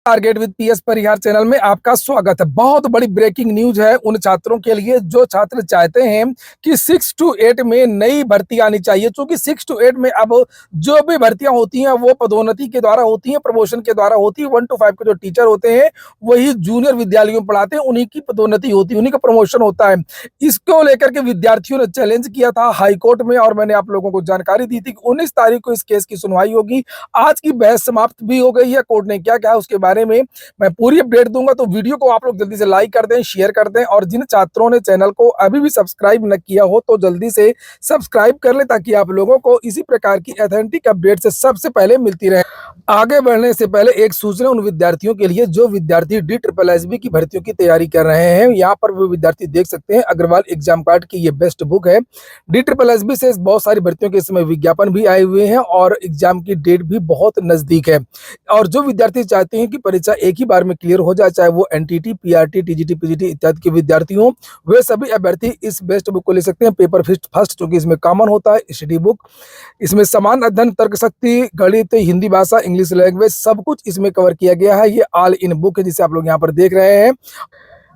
Target with PS Parihar channel में आपका स्वागत है। बहुत बड़ी ब्रेकिंग न्यूज है उन छात्रों के लिए जो छात्र चाहते हैं कि 6 टू 8 में नई भर्ती आनी चाहिए, क्योंकि 6 टू 8 में अब जो भी भर्तियां होती हैं वो पदोन्नति के द्वारा होती हैं, प्रमोशन के द्वारा होती है। 1 टू 5 के जो टीचर होते हैं वही जूनियर विद्यालयों में पढ़ाते हैं, उन्हीं की पदोन्नति होती है, उन्हीं का प्रमोशन होता है। इसको लेकर के विद्यार्थियों ने चैलेंज किया था हाईकोर्ट में और मैंने आप लोगों को जानकारी दी थी कि 19 तारीख को इस केस की सुनवाई होगी। आज की बहस समाप्त भी हो गई है। कोर्ट ने क्या कहा उसके बारे में मैं पूरी अपडेट दूंगा, तो वीडियो को आप लोग जल्दी से लाइक कर दें, शेयर कर दें और जिन छात्रों ने चैनल को अभी भी सब्सक्राइब न किया हो तो जल्दी से सब्सक्राइब कर ले, ताकि आप लोगों को इसी प्रकार की ऑथेंटिक अपडेट से सबसे पहले मिलती रहे। आगे बढ़ने से पहले एक सूचना उन विद्यार्थियों के लिए जो विद्यार्थी DSSB की भर्तियों की तैयारी कर रहे हैं। यहाँ पर वो विद्यार्थी देख सकते हैं अग्रवाल एग्जाम कार्ड की ये बेस्ट बुक है। DSSB से बहुत सारी भर्तियों के इस समय विज्ञापन भी आए हुए हैं और एग्जाम की डेट भी बहुत नजदीक है। और जो विद्यार्थी चाहते हैं कि परीक्षा एक ही बार में क्लियर हो जाए, चाहे वो NTT, PRT, TGT, PGT इत्यादि के विद्यार्थी हों, वे सभी अभ्यर्थी इस बेस्ट बुक को ले सकते हैं। पेपर फर्स्ट जो कि इसमें कॉमन होता है, स्टडी बुक। इसमें समान अध्ययन, तर्क शक्ति, गणित, हिंदी भाषा, इंग्लिश लैंग्वेज सब कुछ इसमें कवर किया गया है। ये ऑल इन बुक है जिसे आप लोग यहाँ पर देख रहे हैं।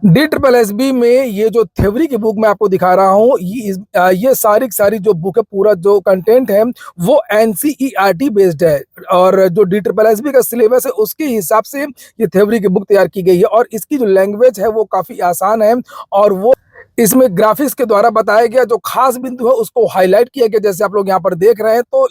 DSSB में ये जो थ्योरी की बुक मैं आपको दिखा रहा हूँ, ये सारी सारी जो बुक है, पूरा जो कंटेंट है वो NCERT बेस्ड है और जो DSSB का सिलेबस है उसके हिसाब से ये थ्योरी की बुक तैयार की गई है। और इसकी जो लैंग्वेज है वो काफ़ी आसान है और वो इसमें ग्राफिक्स के द्वारा बताया गया, जो खास बिंदु है उसको हाईलाइट किया गया, जैसे आप लोग यहाँ पर देख रहे हैं। तो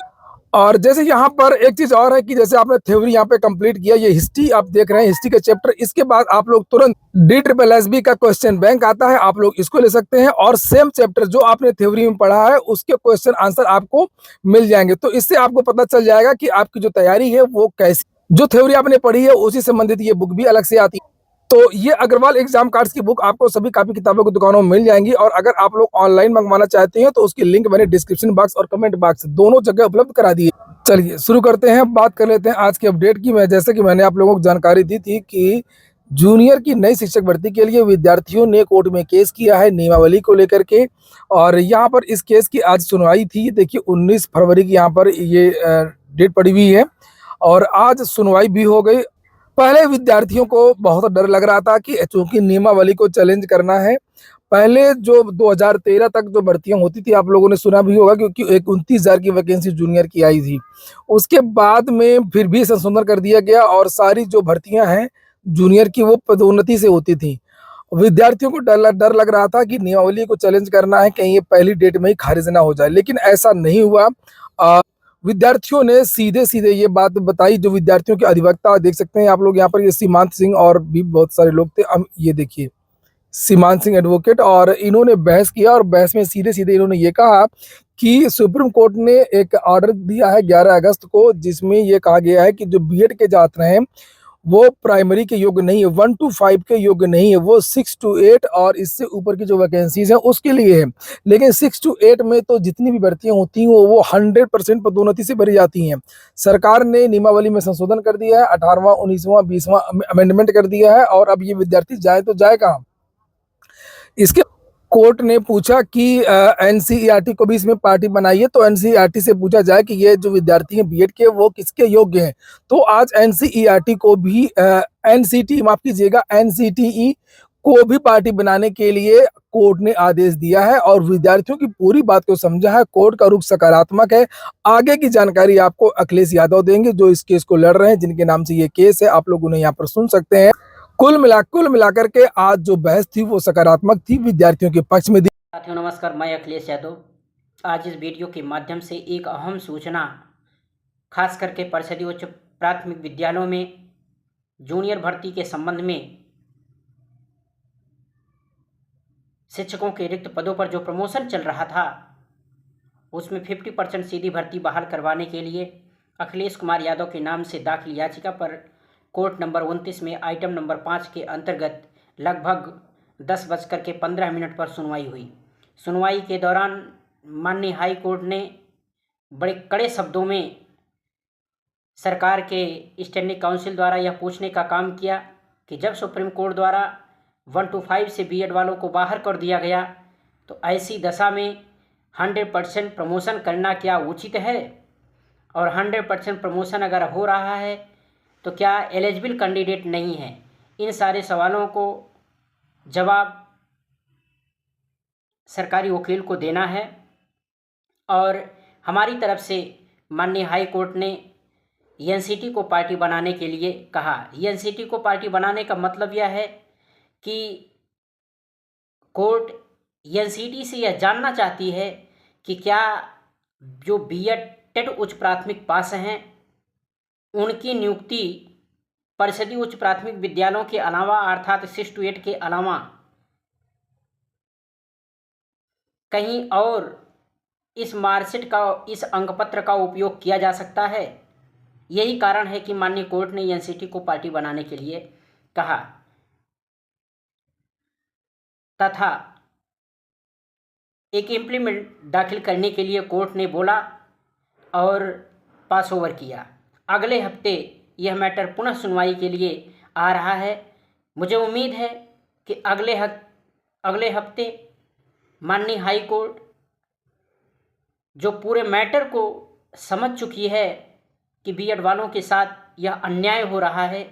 और जैसे यहाँ पर एक चीज और है कि जैसे आपने थ्योरी यहाँ पे कंप्लीट किया, ये हिस्ट्री आप देख रहे हैं, हिस्ट्री का चैप्टर, इसके बाद आप लोग तुरंत DSSB का क्वेश्चन बैंक आता है, आप लोग इसको ले सकते हैं और सेम चैप्टर जो आपने थ्योरी में पढ़ा है उसके क्वेश्चन आंसर आपको मिल जाएंगे। तो इससे आपको पता चल जाएगा कि आपकी जो तैयारी है वो कैसी, जो थ्योरी आपने पढ़ी है उसी संबंधित ये बुक भी अलग से आती है। तो ये अग्रवाल एग्जाम कार्ड्स की बुक आपको सभी कापी किताबों की दुकानों में मिल जाएंगी और अगर आप लोग ऑनलाइन मंगवाना चाहते हैं तो उसकी लिंक मैंने डिस्क्रिप्शन बॉक्स और कमेंट बॉक्स दोनों जगह उपलब्ध करा दी है। चलिए शुरू करते हैं, बात कर लेते हैं आज की अपडेट की। मैं जैसे कि मैंने आप लोगों को जानकारी दी थी कि जूनियर की नई शिक्षक भर्ती के लिए विद्यार्थियों ने कोर्ट में केस किया है नियमावली को लेकर के, और यहाँ पर इस केस की आज सुनवाई थी। देखिए 19 फरवरी की यहाँ पर ये डेट पड़ी हुई है और आज सुनवाई भी हो गई। पहले विद्यार्थियों को बहुत डर लग रहा था कि चूंकि नियमावली को चैलेंज करना है। पहले जो 2013 तक जो भर्तियां होती थी आप लोगों ने सुना भी होगा, क्योंकि एक 29,000 की वैकेंसी जूनियर की आई थी। उसके बाद में फिर भी संशोधन कर दिया गया और सारी जो भर्तियां हैं जूनियर की वो पदोन्नति से होती थी। विद्यार्थियों को डर लग रहा था कि नियमावली को चैलेंज करना है, कहीं ये पहली डेट में ही खारिज ना हो जाए, लेकिन ऐसा नहीं हुआ। विद्यार्थियों ने सीधे सीधे ये बात बताई। जो विद्यार्थियों के अधिवक्ता देख सकते हैं आप लोग यहाँ पर, ये सीमांत सिंह और भी बहुत सारे लोग थे। अब ये देखिए सीमांत सिंह एडवोकेट, और इन्होंने बहस किया और बहस में सीधे सीधे इन्होंने ये कहा कि सुप्रीम कोर्ट ने एक ऑर्डर दिया है 11 अगस्त को, जिसमें ये कहा गया है कि जो बीएड के छात्र हैं वो प्राइमरी के योग्य नहीं है, 1 टू 5 के योग्य नहीं है, वो 6 टू 8 और इससे ऊपर की जो वैकेंसीज हैं उसके लिए है। लेकिन 6 टू 8 में तो जितनी भी भर्तियां होती हैं वो 100% पदोन्नति से भरी जाती हैं। सरकार ने नियमावली में संशोधन कर दिया है, 18वां 19वां 20वां अमेंडमेंट कर दिया है और अब ये विद्यार्थी जाए तो जाए कहाँ। इसके कोर्ट ने पूछा कि NCERT को भी इसमें पार्टी बनाई है, तो NCERT से पूछा जाए कि ये जो विद्यार्थी हैं बीएड के वो किसके योग्य हैं। तो आज NCERT को भी NCT माफ कीजिएगा NCTE को भी पार्टी बनाने के लिए कोर्ट ने आदेश दिया है और विद्यार्थियों की पूरी बात को समझा है। कोर्ट का रुख सकारात्मक है। आगे की जानकारी आपको अखिलेश यादव देंगे जो इस केस को लड़ रहे हैं, जिनके नाम से ये केस है, आप लोग उन्हें यहाँ पर सुन सकते हैं। कुल मिलाकर के आज जो बहस थी वो सकारात्मक थी, विद्यार्थियों के पक्ष में। साथियों नमस्कार, मैं अखिलेश यादव। आज इस वीडियो के माध्यम से एक अहम सूचना, खास करके परिषदीय उच्च प्राथमिक विद्यालयों में जूनियर भर्ती के संबंध में शिक्षकों के रिक्त पदों पर जो प्रमोशन चल रहा था उसमें 50% सीधी भर्ती बहाल करवाने के लिए अखिलेश कुमार यादव के नाम से दाखिल याचिका पर कोर्ट नंबर 29 में आइटम नंबर 5 के अंतर्गत लगभग 10:15 पर सुनवाई हुई। सुनवाई के दौरान माननीय हाई कोर्ट ने बड़े कड़े शब्दों में सरकार के स्टैंडिंग काउंसिल द्वारा यह पूछने का काम किया कि जब सुप्रीम कोर्ट द्वारा 1 टू 5 से बीएड वालों को बाहर कर दिया गया तो ऐसी दशा में 100% प्रमोशन करना क्या उचित है, और 100% प्रमोशन अगर हो रहा है तो क्या एलिजिबल कैंडिडेट नहीं है? इन सारे सवालों को जवाब सरकारी वकील को देना है। और हमारी तरफ से माननीय हाई कोर्ट ने एनसीटी को पार्टी बनाने के लिए कहा। एनसीटी को पार्टी बनाने का मतलब यह है कि कोर्ट एनसीटी से यह जानना चाहती है कि क्या जो बीएड टेट उच्च प्राथमिक पास हैं उनकी नियुक्ति परिषदीय उच्च प्राथमिक विद्यालयों के अलावा अर्थात 6 to 8 के अलावा कहीं और इस मार्कशीट का, इस अंकपत्र का उपयोग किया जा सकता है। यही कारण है कि माननीय कोर्ट ने एनसीटी को पार्टी बनाने के लिए कहा तथा एक इम्प्लीमेंट दाखिल करने के लिए कोर्ट ने बोला और पास ओवर किया। अगले हफ्ते यह मैटर पुनः सुनवाई के लिए आ रहा है। मुझे उम्मीद है कि अगले हफ्ते माननीय हाई कोर्ट जो पूरे मैटर को समझ चुकी है कि बीएड वालों के साथ यह अन्याय हो रहा है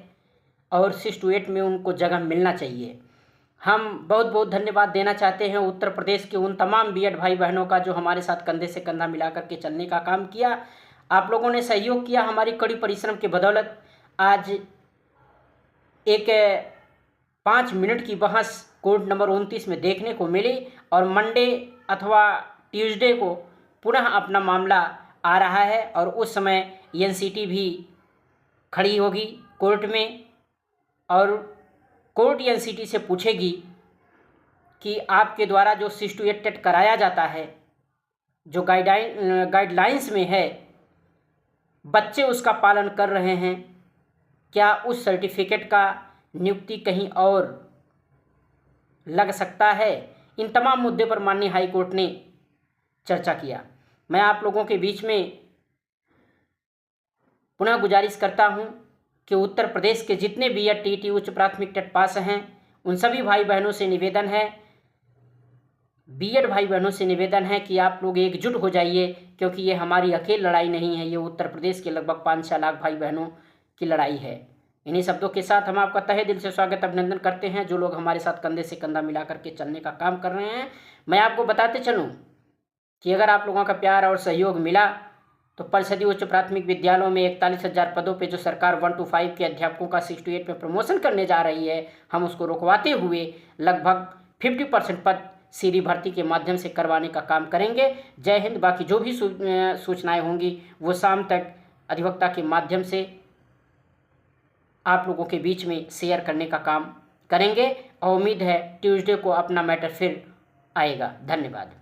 और 6 to 8 में उनको जगह मिलना चाहिए। हम बहुत बहुत धन्यवाद देना चाहते हैं उत्तर प्रदेश के उन तमाम बीएड भाई बहनों का जो हमारे साथ कंधे से कंधा मिलाकर के चलने का काम किया। आप लोगों ने सहयोग किया। हमारी कड़ी परिश्रम के बदौलत आज एक 5 मिनट की बहस कोर्ट नंबर 29 में देखने को मिली और मंडे अथवा ट्यूसडे को पुनः अपना मामला आ रहा है और उस समय एनसीटी भी खड़ी होगी कोर्ट में और कोर्ट एनसीटी से पूछेगी कि आपके द्वारा जो 6 to 8 टेट कराया जाता है, जो गाइडलाइंस में है, बच्चे उसका पालन कर रहे हैं, क्या उस सर्टिफिकेट का नियुक्ति कहीं और लग सकता है? इन तमाम मुद्दे पर माननीय हाई कोर्ट ने चर्चा किया। मैं आप लोगों के बीच में पुनः गुजारिश करता हूं कि उत्तर प्रदेश के जितने बीएड टीटी उच्च प्राथमिक टेट पास हैं उन सभी भाई बहनों से निवेदन है, बीएड भाई बहनों से निवेदन है कि आप लोग एकजुट हो जाइए, क्योंकि ये हमारी अकेली लड़ाई नहीं है, ये उत्तर प्रदेश के लगभग 5-6 लाख भाई बहनों की लड़ाई है। इन्हीं शब्दों के साथ हम आपका तहे दिल से स्वागत अभिनंदन करते हैं जो लोग हमारे साथ कंधे से कंधा मिला करके चलने का काम कर रहे हैं। मैं आपको बताते चलूँ कि अगर आप लोगों का प्यार और सहयोग मिला तो परिषदीय उच्च प्राथमिक विद्यालयों में 41,000 पदों पे जो सरकार 1 to 5 के अध्यापकों का 6 to 8 में प्रमोशन करने जा रही है, हम उसको रुकवाते हुए लगभग 50% पद सीधी भर्ती के माध्यम से करवाने का काम करेंगे। जय हिंद। बाकी जो भी सूचनाएं होंगी वो शाम तक अधिवक्ता के माध्यम से आप लोगों के बीच में शेयर करने का काम करेंगे और उम्मीद है ट्यूसडे को अपना मैटर फिर आएगा। धन्यवाद।